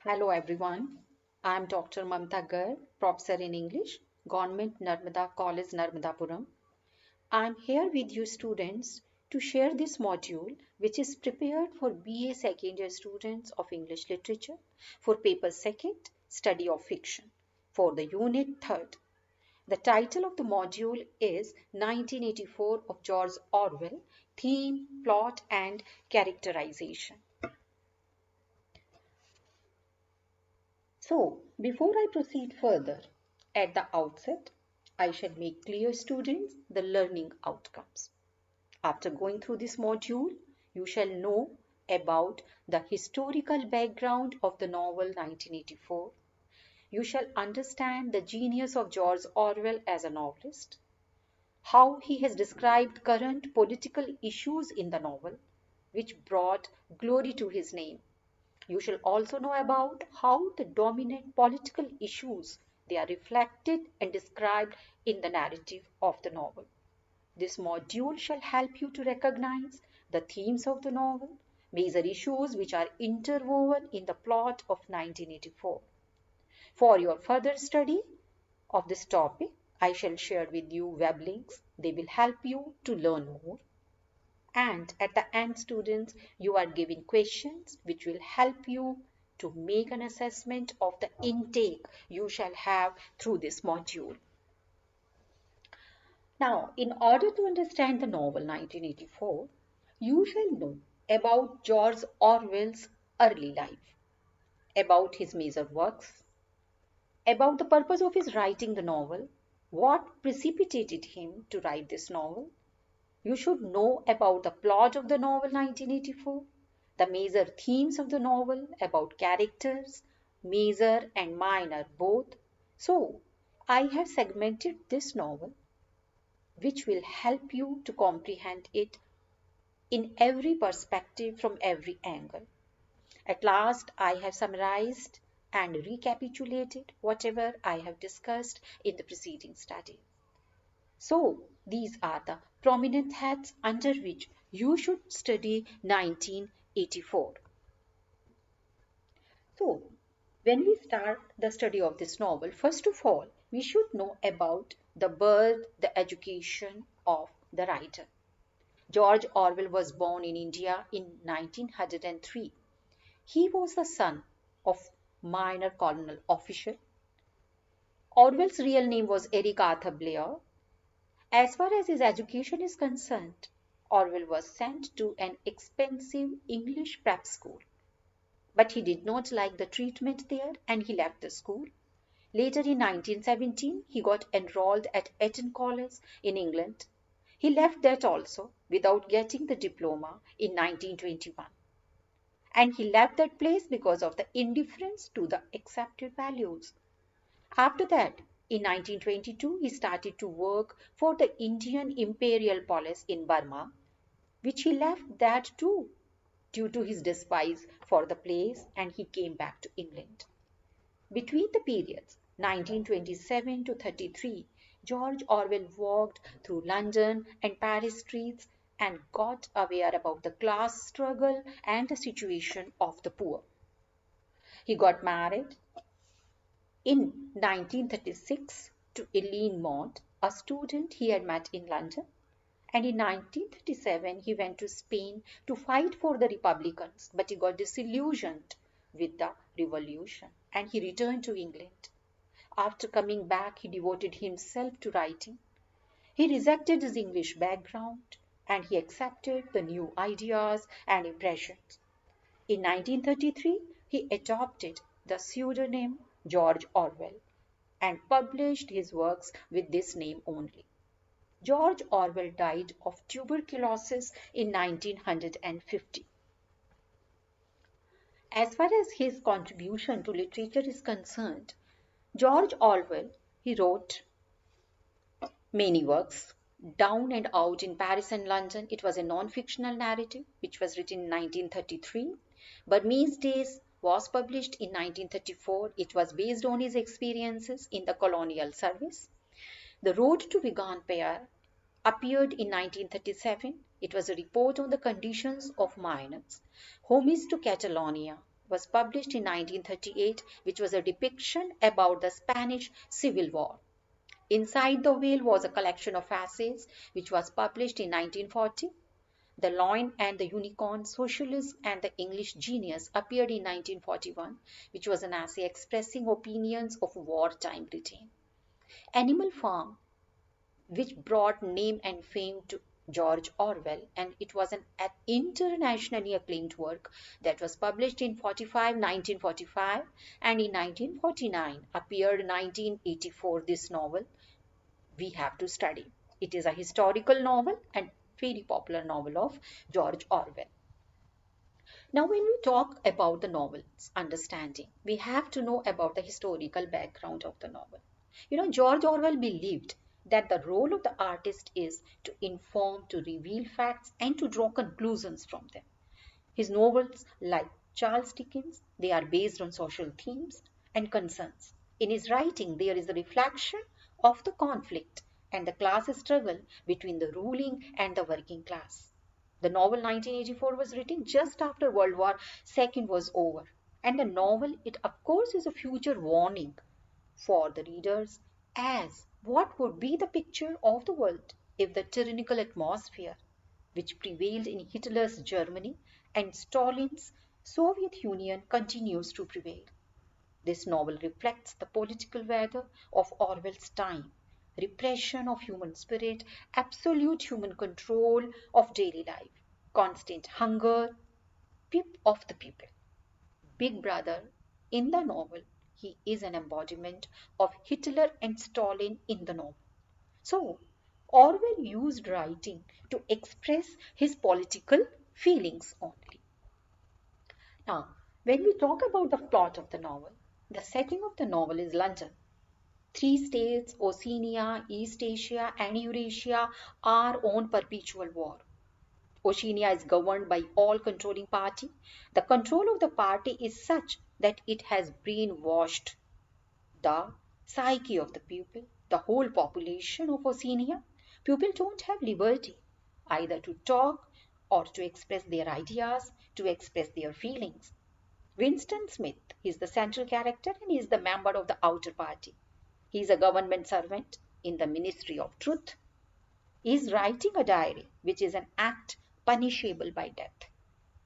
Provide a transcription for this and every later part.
Hello everyone. I am Dr. Mamta Garg, Professor in English, Government Narmada College, Narmadapuram. I am here with you students to share this module which is prepared for BA second year students of English Literature for paper second, Study of Fiction, for the Unit 3. The title of the module is 1984 of George Orwell, Theme, Plot and Characterization. So, before I proceed further, at the outset, I shall make clear students the learning outcomes. After going through this module, you shall know about the historical background of the novel 1984. You shall understand the genius of George Orwell as a novelist, how he has described current political issues in the novel, which brought glory to his name. You shall also know about how the dominant political issues they are reflected and described in the narrative of the novel. This module shall help you to recognize the themes of the novel, major issues which are interwoven in the plot of 1984. For your further study of this topic, I shall share with you web links. They will help you to learn more. And at the end, students, you are given questions which will help you to make an assessment of the intake you shall have through this module. Now, in order to understand the novel 1984, you shall know about George Orwell's early life, about his major works, about the purpose of his writing the novel, what precipitated him to write this novel. You should know about the plot of the novel 1984, the major themes of the novel, about characters, major and minor both. So, I have segmented this novel which will help you to comprehend it in every perspective from every angle. At last, I have summarized and recapitulated whatever I have discussed in the preceding study. So, these are the prominent heads under which you should study 1984. So, when we start the study of this novel, first of all, we should know about the birth, the education of the writer. George Orwell was born in India in 1903. He was the son of minor colonial official. Orwell's real name was Eric Arthur Blair. As far as his education is concerned, Orwell was sent to an expensive English prep school. But he did not like the treatment there and he left the school. Later in 1917, he got enrolled at Eton College in England. He left that also without getting the diploma in 1921. And he left that place because of the indifference to the accepted values. After that, in 1922, he started to work for the Indian Imperial Police in Burma, which he left that too due to his despise for the place, and he came back to England. Between the periods 1927 to 33, George Orwell walked through London and Paris streets and got aware about the class struggle and the situation of the poor. He got married in 1936 to Eileen Maud, a student he had met in London, and in 1937 he went to Spain to fight for the Republicans, but he got disillusioned with the revolution and he returned to England. After coming back, he devoted himself to writing. He rejected his English background and he accepted the new ideas and impressions. In 1933, he adopted the pseudonym George Orwell and published his works with this name only. George Orwell died of tuberculosis in 1950. As far as his contribution to literature is concerned, George Orwell, he wrote many works. Down and Out in Paris and London, it was a non-fictional narrative which was written in 1933. Burmese Days was published in 1934. It was based on his experiences in the colonial service. The Road to Vegan Pair appeared in 1937. It was a report on the conditions of miners. Homage to Catalonia was published in 1938, which was a depiction about the Spanish Civil War. Inside the Whale was a collection of essays, which was published in 1940. The Lion and the Unicorn, Socialism and the English Genius appeared in 1941, which was an essay expressing opinions of wartime Britain. Animal Farm, which brought name and fame to George Orwell, and it was an internationally acclaimed work that was published in 1945, and in 1949 appeared 1984 this novel we have to study. It is a historical novel and very popular novel of George Orwell. Now, when we talk about the novel's understanding, we have to know about the historical background of the novel. George Orwell believed that the role of the artist is to inform, to reveal facts, and to draw conclusions from them. His novels, like Charles Dickens, they are based on social themes and concerns. In his writing, there is a reflection of the conflict and the class struggle between the ruling and the working class. The novel 1984 was written just after World War II was over. And the novel, it of course is a future warning for the readers as what would be the picture of the world if the tyrannical atmosphere which prevailed in Hitler's Germany and Stalin's Soviet Union continues to prevail. This novel reflects the political weather of Orwell's time, repression of human spirit, absolute human control of daily life, constant hunger of the people. Big Brother, in the novel, he is an embodiment of Hitler and Stalin in the novel. So, Orwell used writing to express his political feelings only. Now, when we talk about the plot of the novel, the setting of the novel is London. Three states, Oceania, East Asia, and Eurasia, are on perpetual war. Oceania is governed by all-controlling party. The control of the party is such that it has brainwashed the psyche of the people, the whole population of Oceania. People don't have liberty either to talk or to express their ideas, to express their feelings. Winston Smith is the central character and he is the member of the outer party. He is a government servant in the Ministry of Truth. He is writing a diary, which is an act punishable by death.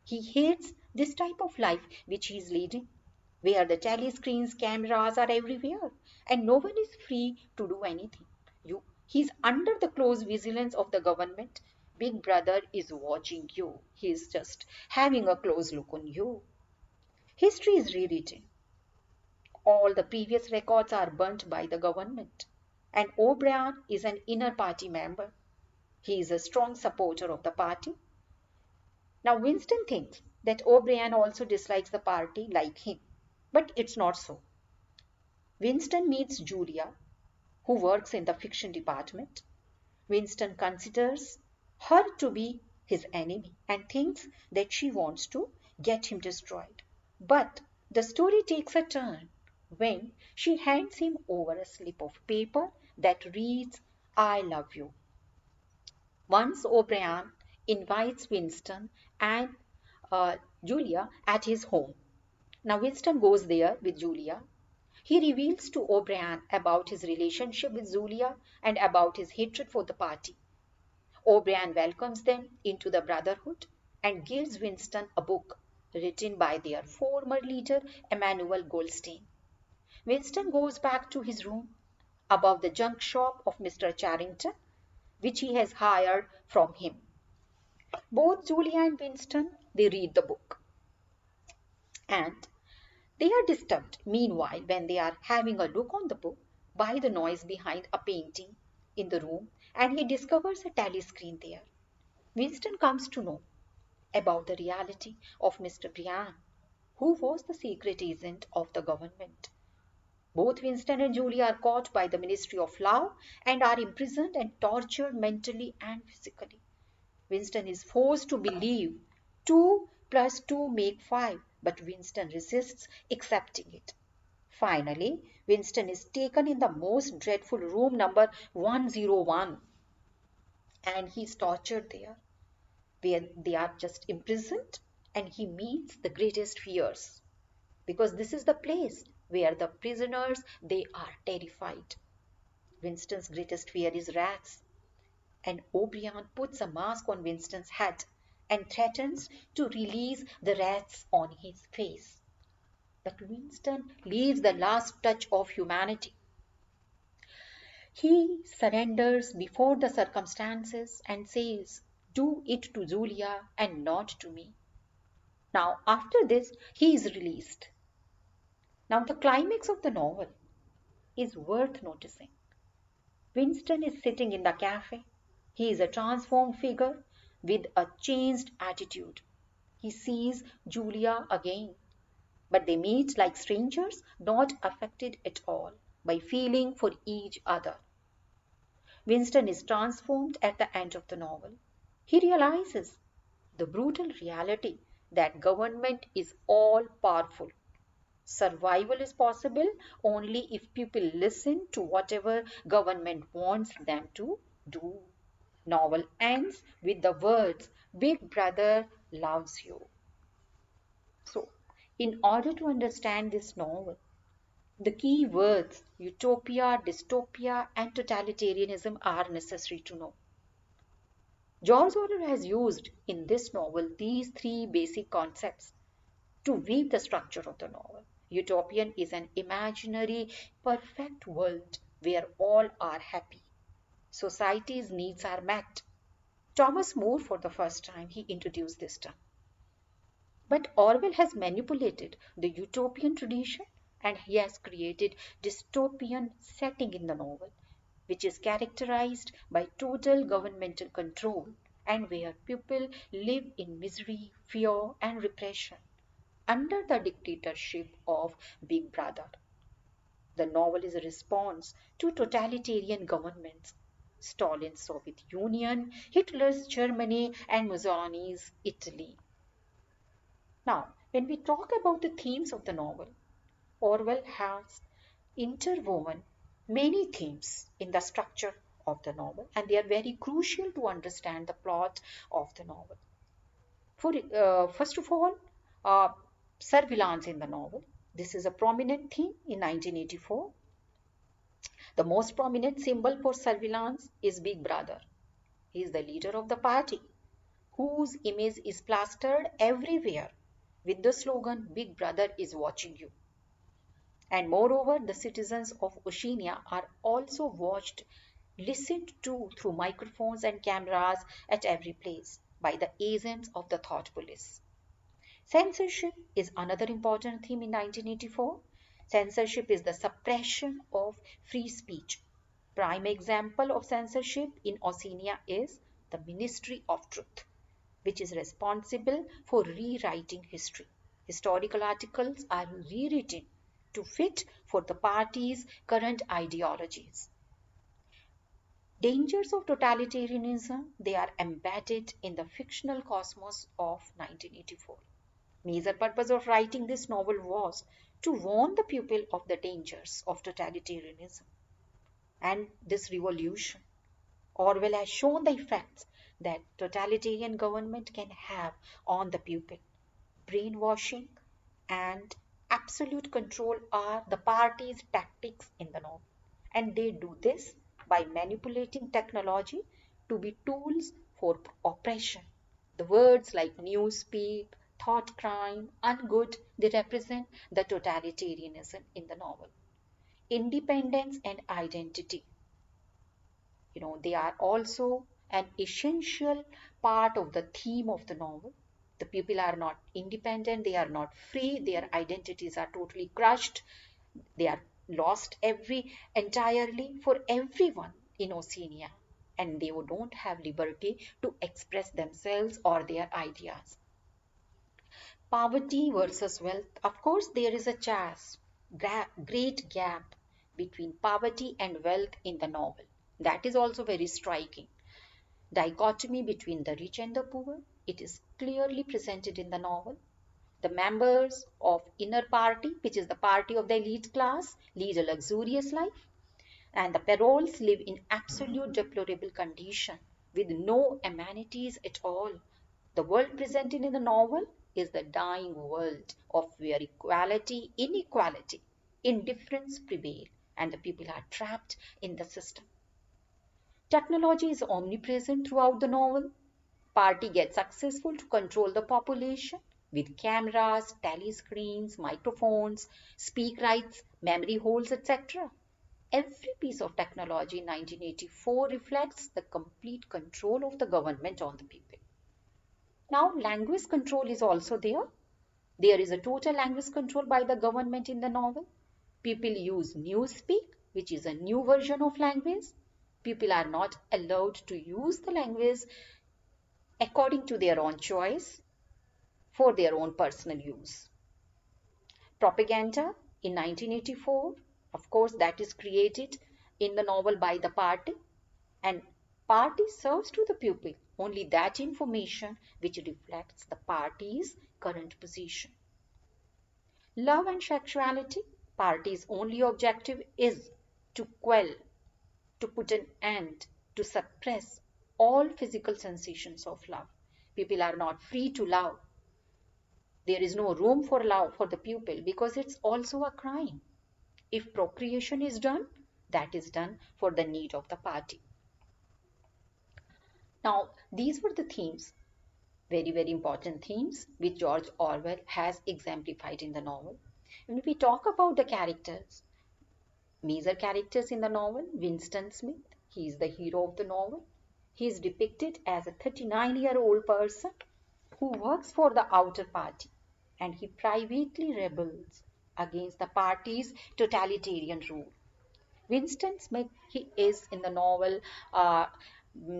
He hates this type of life which he is leading, where the telescreens, cameras are everywhere, and no one is free to do anything. He's under the close vigilance of the government. Big Brother is watching you. He is just having a close look on you. History is rewritten. All the previous records are burnt by the government. And O'Brien is an inner party member. He is a strong supporter of the party. Now Winston thinks that O'Brien also dislikes the party like him. But it's not so. Winston meets Julia, who works in the fiction department. Winston considers her to be his enemy and thinks that she wants to get him destroyed. But the story takes a turn when she hands him over a slip of paper that reads, "I love you." Once O'Brien invites Winston and Julia at his home. Now Winston goes there with Julia. He reveals to O'Brien about his relationship with Julia and about his hatred for the party. O'Brien welcomes them into the brotherhood and gives Winston a book written by their former leader, Emmanuel Goldstein. Winston goes back to his room above the junk shop of Mr. Charrington, which he has hired from him. Both Julia and Winston, they read the book. And they are disturbed, meanwhile, when they are having a look on the book by the noise behind a painting in the room, and he discovers a telescreen there. Winston comes to know about the reality of Mr. Brian, who was the secret agent of the government. Both Winston and Julia are caught by the Ministry of Law and are imprisoned and tortured mentally and physically. Winston is forced to believe 2 plus 2 make 5, but Winston resists accepting it. Finally, Winston is taken in the most dreadful room number 101 and he is tortured there, where they are just imprisoned and he meets the greatest fears. because this is the place where the prisoners, they are terrified. Winston's greatest fear is rats, and O'Brien puts a mask on Winston's head and threatens to release the rats on his face. But Winston leaves the last touch of humanity. He surrenders before the circumstances and says, "Do it to Julia and not to me." Now, after this, he is released. Now, the climax of the novel is worth noticing. Winston is sitting in the cafe. He is a transformed figure with a changed attitude. He sees Julia again, but they meet like strangers, not affected at all by feeling for each other. Winston is transformed at the end of the novel. He realizes the brutal reality that government is all powerful. Survival is possible only if people listen to whatever government wants them to do. Novel ends with the words, "Big Brother loves you." So, in order to understand this novel, the key words utopia, dystopia, and totalitarianism are necessary to know. George Orwell has used in this novel these three basic concepts to weave the structure of the novel. Utopian is an imaginary, perfect world where all are happy. Society's needs are met. Thomas More, for the first time, he introduced this term. But Orwell has manipulated the utopian tradition and he has created dystopian setting in the novel, which is characterized by total governmental control and where people live in misery, fear, and repression under the dictatorship of Big Brother. The novel is a response to totalitarian governments, Stalin's Soviet Union, Hitler's Germany, and Mussolini's Italy. Now, when we talk about the themes of the novel, Orwell has interwoven many themes in the structure of the novel, and they are very crucial to understand the plot of the novel. First of all, uh, surveillance in the novel. This is a prominent theme in 1984. The most prominent symbol for surveillance is Big Brother. He is the leader of the party, whose image is plastered everywhere with the slogan, "Big Brother is watching you." And moreover, the citizens of Oceania are also watched, listened to through microphones and cameras at every place by the agents of the thought police. Censorship is another important theme in 1984. Censorship is the suppression of free speech. Prime example of censorship in Oceania is the Ministry of Truth, which is responsible for rewriting history. Historical articles are rewritten to fit for the party's current ideologies. Dangers of totalitarianism, they are embedded in the fictional cosmos of 1984. Major purpose of writing this novel was to warn the people of the dangers of totalitarianism and this revolution. Orwell has shown the effects that totalitarian government can have on the people. Brainwashing and absolute control are the party's tactics in the novel. And they do this by manipulating technology to be tools for oppression. The words like newspeak, thought crime, ungood, they represent the totalitarianism in the novel. Independence and identity, they are also an essential part of the theme of the novel. The people are not independent, they are not free, their identities are totally crushed, they are lost entirely for everyone in Oceania, and they don't have liberty to express themselves or their ideas. Poverty versus wealth. Of course, there is a great gap between poverty and wealth in the novel. That is also very striking. Dichotomy between the rich and the poor. It is clearly presented in the novel. The members of inner party, which is the party of the elite class, lead a luxurious life, and the paroles live in absolute deplorable condition with no amenities at all. The world presented in the novel is the dying world of where equality, inequality, indifference prevail, and the people are trapped in the system. Technology is omnipresent throughout the novel. Party gets successful to control the population with cameras, telescreens, microphones, speak rights, memory holes, etc. Every piece of technology in 1984 reflects the complete control of the government on the people. Now, language control is also there. There is a total language control by the government in the novel. People use newspeak, which is a new version of language. People are not allowed to use the language according to their own choice for their own personal use. Propaganda in 1984, of course, that is created in the novel by the party, and party serves to the pupil only that information which reflects the party's current position. Love and sexuality, party's only objective is to quell, to put an end, to suppress all physical sensations of love. People are not free to love. There is no room for love for the pupil because it's also a crime. If procreation is done, that is done for the need of the party. Now, these were the themes, very important themes, which George Orwell has exemplified in the novel. When we talk about the characters, major characters in the novel, Winston Smith, he is the hero of the novel. He is depicted as a 39-year-old person who works for the outer party, and he privately rebels against the party's totalitarian rule. Winston Smith, he is in the novel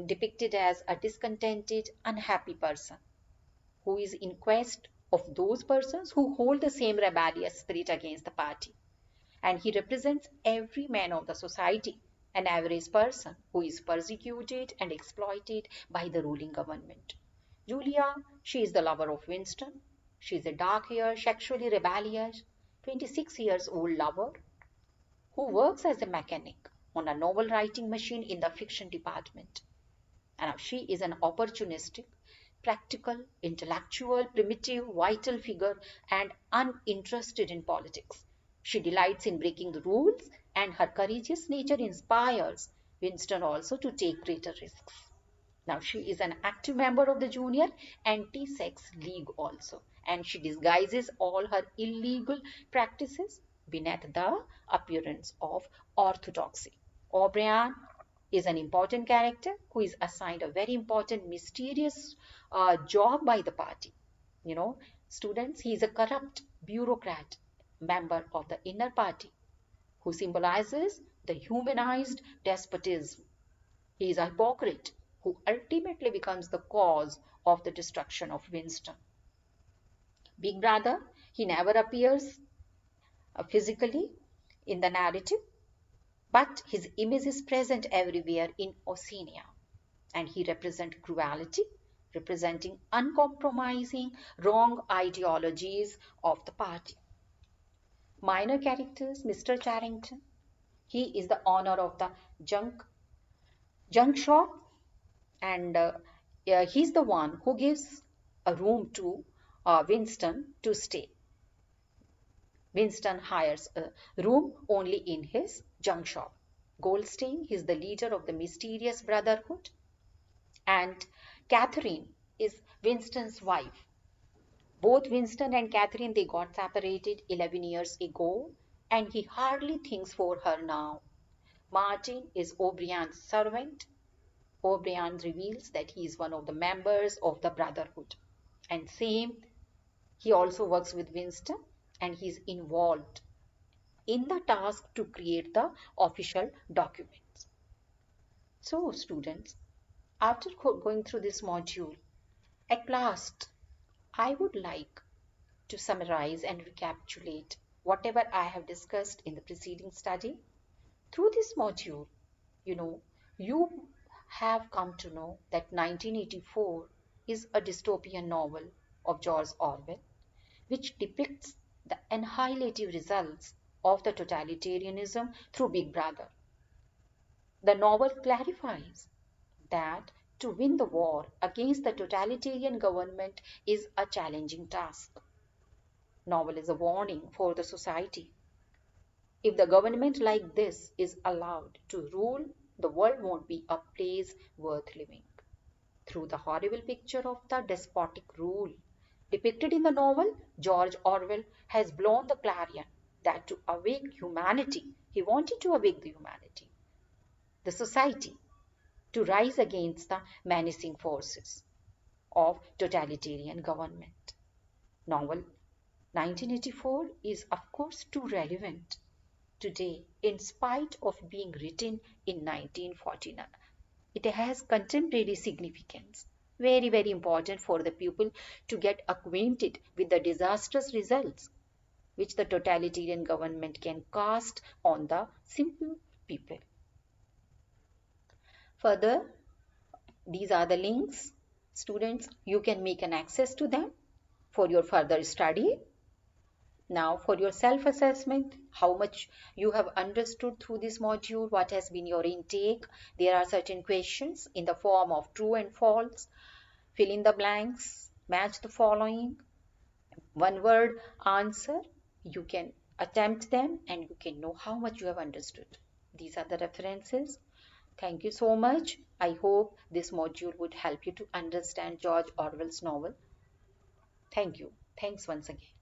depicted as a discontented, unhappy person who is in quest of those persons who hold the same rebellious spirit against the party. And he represents every man of the society, an average person who is persecuted and exploited by the ruling government. Julia, she is the lover of Winston. She is a dark-haired, sexually rebellious, 26 years old lover who works as a mechanic on a novel writing machine in the fiction department. And she is an opportunistic, practical, intellectual, primitive, vital figure and uninterested in politics. She delights in breaking the rules, and her courageous nature inspires Winston also to take greater risks. Now, she is an active member of the Junior Anti-Sex League also, and she disguises all her illegal practices beneath the appearance of orthodoxy. O'Brien is an important character who is assigned a very important, mysterious job by the party. You know, students, he is a corrupt bureaucrat, member of the inner party, who symbolizes the humanized despotism. He is a hypocrite who ultimately becomes the cause of the destruction of Winston. Big Brother, he never appears physically in the narrative, but his image is present everywhere in Oceania, and he represents cruelty, representing uncompromising wrong ideologies of the party. Minor characters, Mr. Charrington, he is the owner of the junk shop, and he's the one who gives a room to Winston to stay. Winston hires a room only in his junk shop. Goldstein is the leader of the mysterious brotherhood, and Catherine is Winston's wife. Both Winston and Catherine, they got separated 11 years ago, and he hardly thinks for her now. Martin is O'Brien's servant. O'Brien reveals that he is one of the members of the Brotherhood. And same, he also works with Winston, and he's involved in the task to create the official documents. So students, after going through this module, at last, I would like to summarize and recapitulate whatever I have discussed in the preceding study. Through this module, you have come to know that 1984 is a dystopian novel of George Orwell, which depicts the annihilative results of the totalitarianism through Big Brother. The novel clarifies that to win the war against the totalitarian government is a challenging task. Novel is a warning for the society. If the government like this is allowed to rule, the world won't be a place worth living. Through the horrible picture of the despotic rule depicted in the novel, George Orwell has blown the clarion that to awake humanity, he wanted to awake the humanity, the society, to rise against the menacing forces of totalitarian government. Novel 1984 is of course too relevant today in spite of being written in 1949. It has contemporary significance, very, very important for the people to get acquainted with the disastrous results which the totalitarian government can cast on the simple people. Further, these are the links. Students, you can make an access to them for your further study. Now for your self-assessment, how much you have understood through this module, what has been your intake. There are certain questions in the form of true and false. Fill in the blanks, match the following. One word answer. You can attempt them and you can know how much you have understood. These are the references. Thank you so much. I hope this module would help you to understand George Orwell's novel. Thank you. Thanks once again.